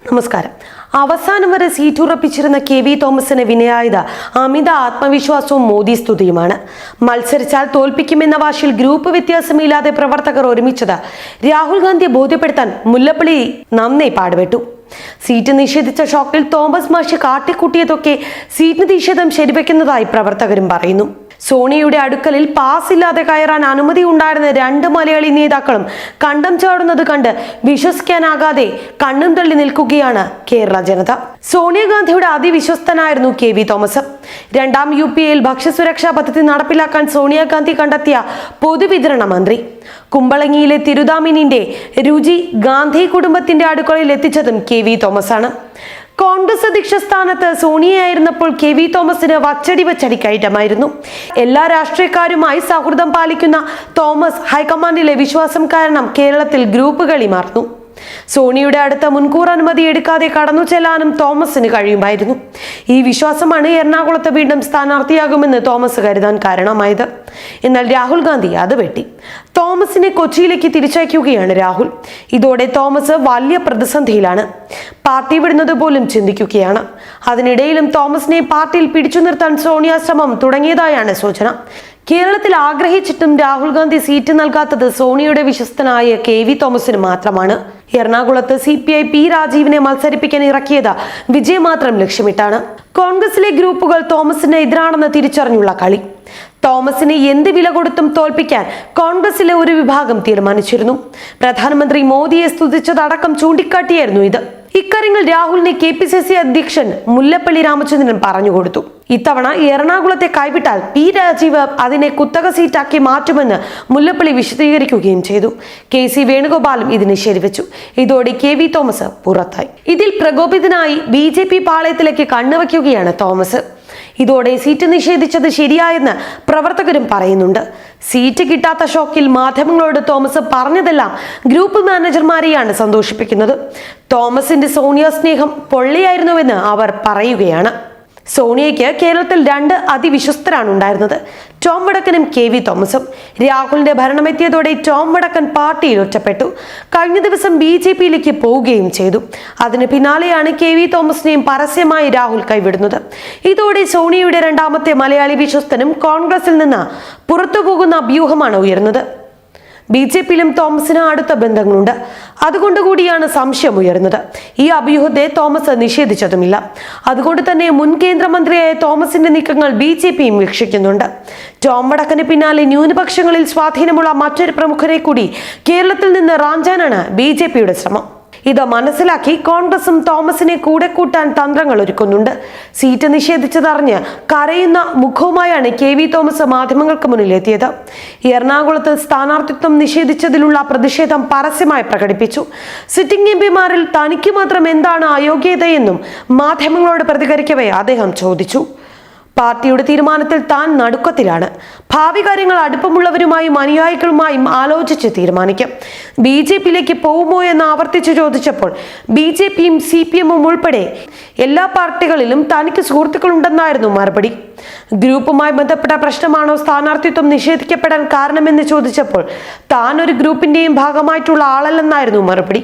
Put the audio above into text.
നമസ്കാരം. അവസാനം വരെ സീറ്റ് ഉറപ്പിച്ചിരുന്ന കെ.വി. തോമസിന് വിനയായത് അമിത ആത്മവിശ്വാസവും മോദി സ്തുതിയുമാണ്. മത്സരിച്ചാൽ തോൽപ്പിക്കുമെന്ന വാശിയിൽ ഗ്രൂപ്പ് വ്യത്യാസമില്ലാതെ പ്രവർത്തകർ ഒരുമിച്ചത് രാഹുൽ ഗാന്ധിയെ ബോധ്യപ്പെടുത്താൻ മുല്ലപ്പള്ളി നന്നേ പാടുപെട്ടു. സീറ്റ് നിഷേധിച്ച ഷോക്കിൽ തോമസ് മാഷി കാട്ടിക്കൂട്ടിയതൊക്കെ സീറ്റ് നിഷേധം ശരിവെക്കുന്നതായി പ്രവർത്തകരും പറയുന്നു. സോണിയയുടെ അടുക്കലിൽ പാസ് ഇല്ലാതെ കയറാൻ അനുമതി ഉണ്ടായിരുന്ന രണ്ട് മലയാളി നേതാക്കളും കണ്ടം ചാടുന്നത് കണ്ട് വിശ്വസിക്കാനാകാതെ കണ്ണും തള്ളി നിൽക്കുകയാണ് കേരള ജനത. സോണിയാഗാന്ധിയുടെ അതിവിശ്വസ്തനായിരുന്നു കെ.വി. തോമസ്. രണ്ടാം UPAയിൽ ഭക്ഷ്യസുരക്ഷാ പദ്ധതി നടപ്പിലാക്കാൻ സോണിയാഗാന്ധി കണ്ടെത്തിയ പൊതുവിതരണ മന്ത്രി. കുമ്പളങ്ങിയിലെ തിരുതാമിനിന്റെ രുചി ഗാന്ധി കുടുംബത്തിന്റെ അടുക്കളയിൽ എത്തിച്ചതും കെ.വി. തോമസ് ആണ്. കോൺഗ്രസ് അധ്യക്ഷ സ്ഥാനത്ത് സോണിയയായിരുന്നപ്പോൾ കെ.വി. തോമസിന് വച്ചടി കയറ്റമായിരുന്നു. എല്ലാ രാഷ്ട്രീയക്കാരുമായി സൗഹൃദം പാലിക്കുന്ന തോമസ് ഹൈക്കമാൻഡിലെ വിശ്വാസം കാരണം കേരളത്തിൽ ഗ്രൂപ്പ് കളി മാറുന്നു. സോണിയുടെ അടുത്ത മുൻകൂർ അനുമതി എടുക്കാതെ കടന്നു ചെല്ലാനും തോമസിന് കഴിയുമായിരുന്നു. ഈ വിശ്വാസമാണ് എറണാകുളത്ത് വീണ്ടും സ്ഥാനാർത്ഥിയാകുമെന്ന് തോമസ് കരുതാൻ കാരണമായത്. എന്നാൽ രാഹുൽ ഗാന്ധി അത് വെട്ടി. തോമസിനെ കൊച്ചിയിലേക്ക് തിരിച്ചയക്കുകയാണ് രാഹുൽ. ഇതോടെ തോമസ് വലിയ പ്രതിസന്ധിയിലാണ്. പാർട്ടി വിടുന്നത് പോലും ചിന്തിക്കുകയാണ്. അതിനിടയിലും തോമസിനെ പാർട്ടിയിൽ പിടിച്ചു നിർത്താൻ സോണിയ ശ്രമം തുടങ്ങിയതായാണ് സൂചന. കേരളത്തിൽ ആഗ്രഹിച്ചിട്ടും രാഹുൽ ഗാന്ധി സീറ്റ് നൽകാത്തത് സോണിയയുടെ വിശ്വസ്തനായ കെ.വി. തോമസിന് മാത്രമാണ്. എറണാകുളത്ത് CPI P. രാജീവിനെ മത്സരിപ്പിക്കാൻ ഇറക്കിയത് വിജയം മാത്രം ലക്ഷ്യമിട്ടാണ്. കോൺഗ്രസിലെ ഗ്രൂപ്പുകൾ തോമസിന് എതിരാണെന്ന് തിരിച്ചറിഞ്ഞുള്ള കളി. തോമസിനെ എന്ത് വില കൊടുത്തും തോൽപ്പിക്കാൻ കോൺഗ്രസിലെ ഒരു വിഭാഗം തീരുമാനിച്ചിരുന്നു. പ്രധാനമന്ത്രി മോദിയെ സ്തുതിച്ചതടക്കം ചൂണ്ടിക്കാട്ടിയായിരുന്നു ഇത്. ഇക്കാര്യങ്ങൾ രാഹുലിനെ KPCC അധ്യക്ഷൻ മുല്ലപ്പള്ളി രാമചന്ദ്രൻ പറഞ്ഞുകൊടുത്തു. ഇത്തവണ എറണാകുളത്തെ കൈവിട്ടാൽ P. രാജീവ് അതിനെ കുത്തക സീറ്റാക്കി മാറ്റുമെന്ന് മുല്ലപ്പള്ളി വിശദീകരിക്കുകയും ചെയ്തു. KC വേണുഗോപാലും ഇതിന് ശരിവെച്ചു. ഇതോടെ കെ.വി. തോമസ് പുറത്തായി. ഇതിൽ പ്രകോപിതനായി BJP പാളയത്തിലേക്ക് കണ്ണുവയ്ക്കുകയാണ് തോമസ്. ഇതോടെ സീറ്റ് നിഷേധിച്ചത് ശരിയായെന്ന് പ്രവർത്തകരും പറയുന്നുണ്ട്. സീറ്റ് കിട്ടാത്ത ഷോക്കിൽ മാധ്യമങ്ങളോട് തോമസ് പറഞ്ഞതെല്ലാം ഗ്രൂപ്പ് മാനേജർമാരെയാണ് സന്തോഷിപ്പിക്കുന്നത്. തോമസിന്റെ സോണിയ സ്നേഹം പൊള്ളിയായിരുന്നുവെന്ന് അവർ പറയുകയാണ്. സോണിയയ്ക്ക് കേരളത്തിൽ രണ്ട് അതിവിശ്വസ്തരാണ് ഉണ്ടായിരുന്നത്, ടോം വടക്കനും കെ.വി. തോമസും. രാഹുലിന്റെ ഭരണമെത്തിയതോടെ ടോം വടക്കൻ പാർട്ടിയിൽ ഒറ്റപ്പെട്ടു. കഴിഞ്ഞ ദിവസം BJPയിലേക്ക് പോവുകയും ചെയ്തു. അതിന് പിന്നാലെയാണ് കെ.വി. തോമസിനെയും പരസ്യമായി രാഹുൽ കൈവിടുന്നത്. ഇതോടെ സോണിയയുടെ രണ്ടാമത്തെ മലയാളി വിശ്വസ്തനും കോൺഗ്രസിൽ നിന്ന് പുറത്തുപോകുന്ന അഭ്യൂഹമാണ് ഉയർന്നത്. BJPയിലും തോമസിന് അടുത്ത ബന്ധങ്ങളുണ്ട്. അതുകൊണ്ടുകൂടിയാണ് സംശയം ഉയർന്നത്. ഈ അഭ്യൂഹത്തെ തോമസ് നിഷേധിച്ചതുമില്ല. അതുകൊണ്ട് തന്നെ മുൻ കേന്ദ്രമന്ത്രിയായ തോമസിന്റെ നീക്കങ്ങൾ BJPയും വീക്ഷിക്കുന്നുണ്ട്. ടോം വടക്കന് പിന്നാലെ ന്യൂനപക്ഷങ്ങളിൽ സ്വാധീനമുള്ള മറ്റൊരു പ്രമുഖരെ കൂടി കേരളത്തിൽ നിന്ന് റാഞ്ചാനാണ് BJPയുടെ ശ്രമം. ഇത് മനസ്സിലാക്കി കോൺഗ്രസും തോമസിനെ കൂടെ കൂട്ടാൻ തന്ത്രങ്ങൾ ഒരുക്കുന്നുണ്ട്. സീറ്റ് നിഷേധിച്ചതറിഞ്ഞ് കരയുന്ന മുഖവുമായാണ് കെ.വി. തോമസ് മാധ്യമങ്ങൾക്ക് മുന്നിൽ എത്തിയത്. എറണാകുളത്ത് സ്ഥാനാർത്ഥിത്വം നിഷേധിച്ചതിലുള്ള പ്രതിഷേധം പരസ്യമായി പ്രകടിപ്പിച്ചു. സിറ്റിംഗ് MPമാരിൽ തനിക്ക് മാത്രം എന്താണ് അയോഗ്യതയെന്നും മാധ്യമങ്ങളോട് പ്രതികരിക്കവേ അദ്ദേഹം ചോദിച്ചു. പാർട്ടിയുടെ തീരുമാനത്തിൽ താൻ നടുക്കത്തിലാണ്. ഭാവി കാര്യങ്ങൾ അടുപ്പമുള്ളവരുമായും അനുയായികളുമായും ആലോചിച്ച് തീരുമാനിക്കും. BJPയിലേക്ക് പോകുമോ എന്ന് ആവർത്തിച്ചു ചോദിച്ചപ്പോൾ BJPയും CPMഉം ഉൾപ്പെടെ എല്ലാ പാർട്ടികളിലും തനിക്ക് സുഹൃത്തുക്കളുണ്ടെന്നായിരുന്നു മറുപടി. ഗ്രൂപ്പുമായി ബന്ധപ്പെട്ട പ്രശ്നമാണോ സ്ഥാനാർത്ഥിത്വം നിഷേധിക്കപ്പെടാൻ കാരണമെന്ന് ചോദിച്ചപ്പോൾ താൻ ഒരു ഗ്രൂപ്പിന്റെയും ഭാഗമായിട്ടുള്ള ആളല്ലെന്നായിരുന്നു മറുപടി.